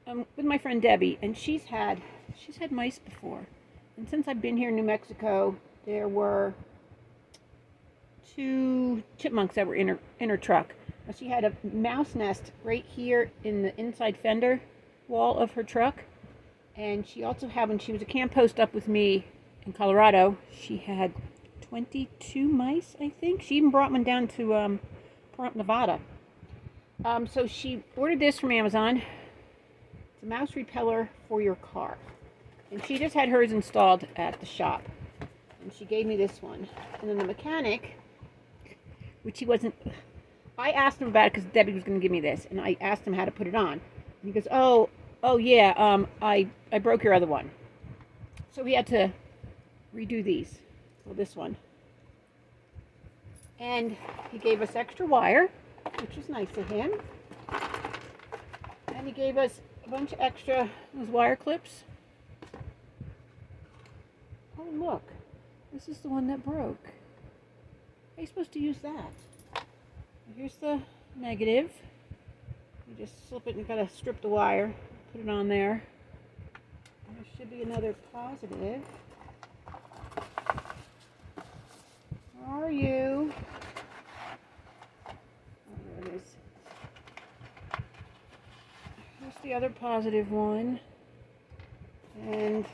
with my friend Debbie, and she's had mice before. And since I've been here in New Mexico, there were two chipmunks that were in her truck. She had a mouse nest right here in the inside fender wall of her truck. And she also had, when she was a camp host up with me in Colorado, she had 22 mice, I think. She even brought one down to Nevada. So she ordered this from Amazon. It's a mouse repeller for your car. And she just had hers installed at the shop. And she gave me this one. And then the mechanic, which he wasn't... I asked him about it because Debbie was going to give me this. And I asked him how to put it on. And he goes, oh yeah, I broke your other one. So we had to redo these. Well, this one. And he gave us extra wire, which was nice of him. And he gave us a bunch of extra, those wire clips. Oh, look. This is the one that broke. How are you supposed to use that? Here's the negative. You just slip it and you gotta strip the wire, put it on there. And there should be another positive. Where are you? Oh, there it is. Here's the other positive one. And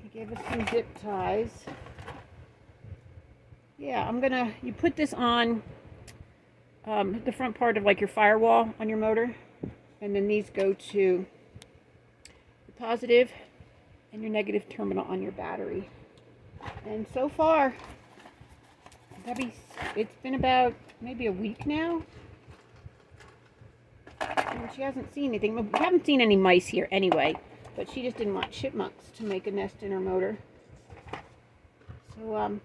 he gave us some zip ties. Yeah, you put this on the front part of like your firewall on your motor, and then these go to the positive and your negative terminal on your battery. And so far, it's been about maybe a week now, and she hasn't seen anything. We haven't seen any mice here anyway, but she just didn't want chipmunks to make a nest in her motor. So I'm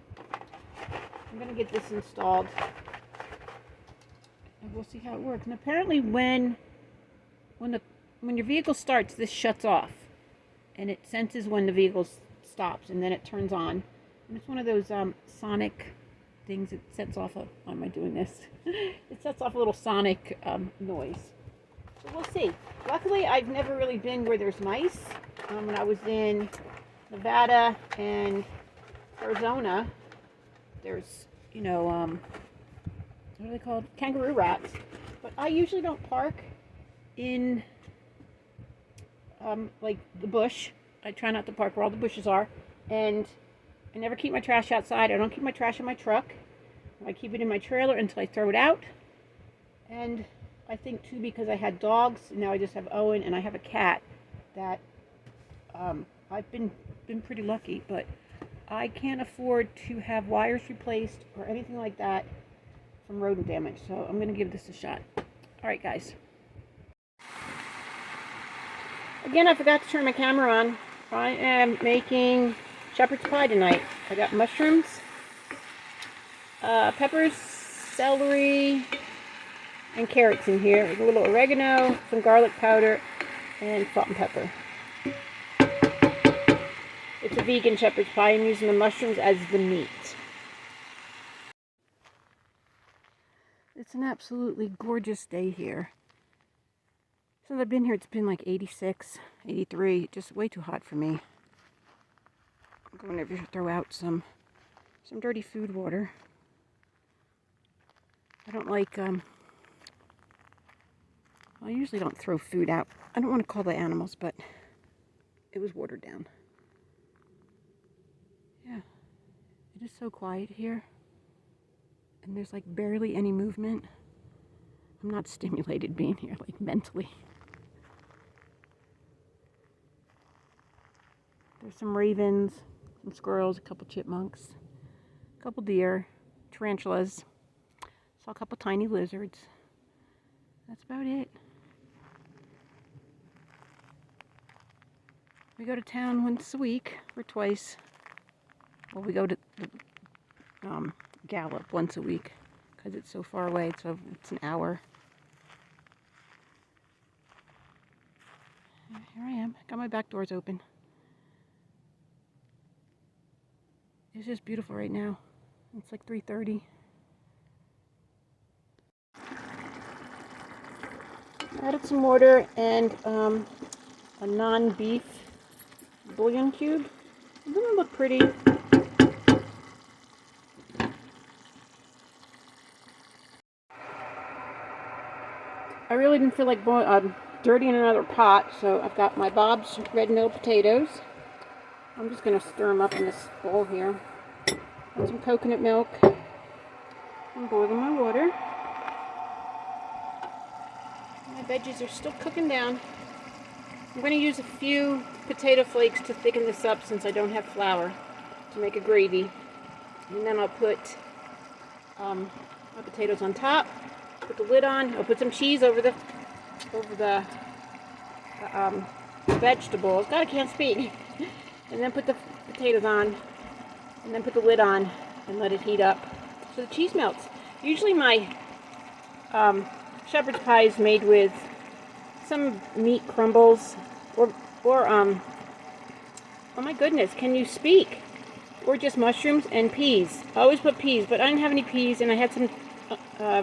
gonna get this installed, and we'll see how it works. And apparently, when your vehicle starts, this shuts off, and it senses when the vehicle stops, and then it turns on. And it's one of those sonic things that sets off a... Why am I doing this? It sets off a little sonic noise. So we'll see. Luckily, I've never really been where there's mice. When I was in Nevada and Arizona, there's, what are they called? Kangaroo rats. But I usually don't park in, like, the bush. I try not to park where all the bushes are. And I never keep my trash outside. I don't keep my trash in my truck. I keep it in my trailer until I throw it out. And I think, too, because I had dogs, and now I just have Owen, and I have a cat, that I've been pretty lucky. But I can't afford to have wires replaced or anything like that from rodent damage. So I'm going to give this a shot. All right, guys. Again, I forgot to turn my camera on. I am making shepherd's pie tonight. I got mushrooms, peppers, celery, and carrots in here with a little oregano, some garlic powder, and salt and pepper. It's a vegan shepherd's pie. I'm using the mushrooms as the meat. It's an absolutely gorgeous day here. Since I've been here, it's been like 86, 83, just way too hot for me. I'm going to throw out some dirty food water. I don't like, I usually don't throw food out. I don't want to call the animals, but it was watered down. Yeah, it is so quiet here. And there's like barely any movement. I'm not stimulated being here, like mentally. There's some ravens, some squirrels, a couple chipmunks, a couple deer, tarantulas, saw a couple tiny lizards. That's about it. We go to town once a week, or twice. Well, we go to Gallup once a week, because it's so far away, so it's an hour. Here I am, got my back doors open. It's just beautiful right now. It's like 3:30. Added some water and a non-beef bouillon cube. Doesn't it look pretty? I really didn't feel like dirtying another pot, so I've got my Bob's red mill potatoes. I'm just going to stir them up in this bowl here. Add some coconut milk and boiling my water. My veggies are still cooking down. I'm going to use a few potato flakes to thicken this up since I don't have flour to make a gravy. And then I'll put my potatoes on top, put the lid on. I'll put some cheese over the vegetables. God, I can't speak. And then put the potatoes on, and then put the lid on and let it heat up so the cheese melts. Usually my shepherd's pie is made with some meat crumbles or oh my goodness, can you speak? Or just mushrooms and peas. I always put peas, but I didn't have any peas, and I had some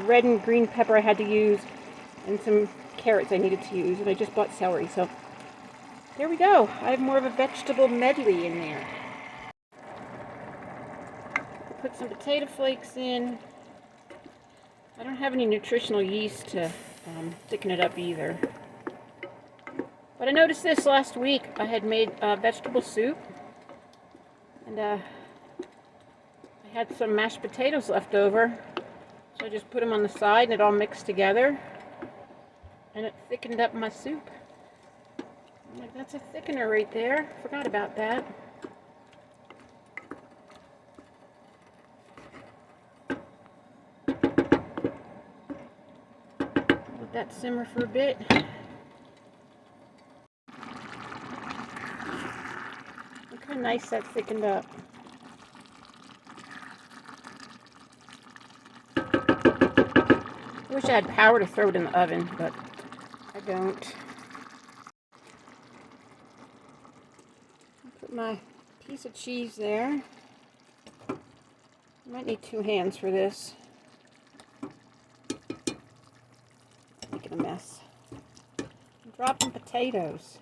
red and green pepper I had to use, and some carrots I needed to use, and I just bought celery, so there we go. I have more of a vegetable medley in there. Put some potato flakes in. I don't have any nutritional yeast to thicken it up either. But I noticed this last week. I had made vegetable soup, and I had some mashed potatoes left over, so I just put them on the side and it all mixed together, and it thickened up my soup. I'm like, that's a thickener right there. Forgot about that. Let that simmer for a bit. Look how nice that thickened up. I wish I had power to throw it in the oven, but I don't. Put my piece of cheese there. I might need 2 hands for this. Making a mess. I'm dropping potatoes.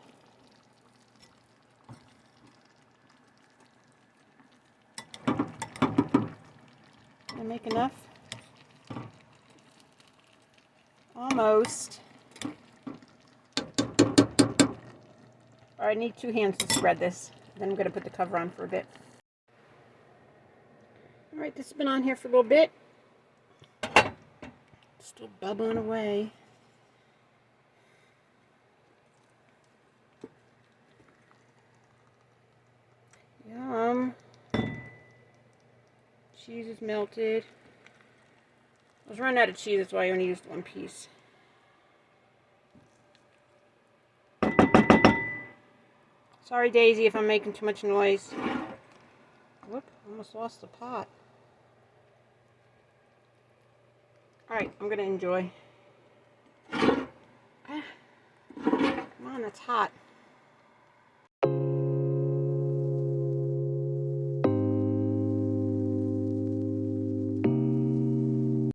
Can I make enough? Almost. I need 2 hands to spread this. Then I'm going to put the cover on for a bit. Alright, this has been on here for a little bit. Still bubbling away. Yum. Cheese is melted. I was running out of cheese, that's why I only used 1 piece. Sorry, Daisy, if I'm making too much noise. Whoop, almost lost the pot. Alright, I'm going to enjoy. Come on, that's hot.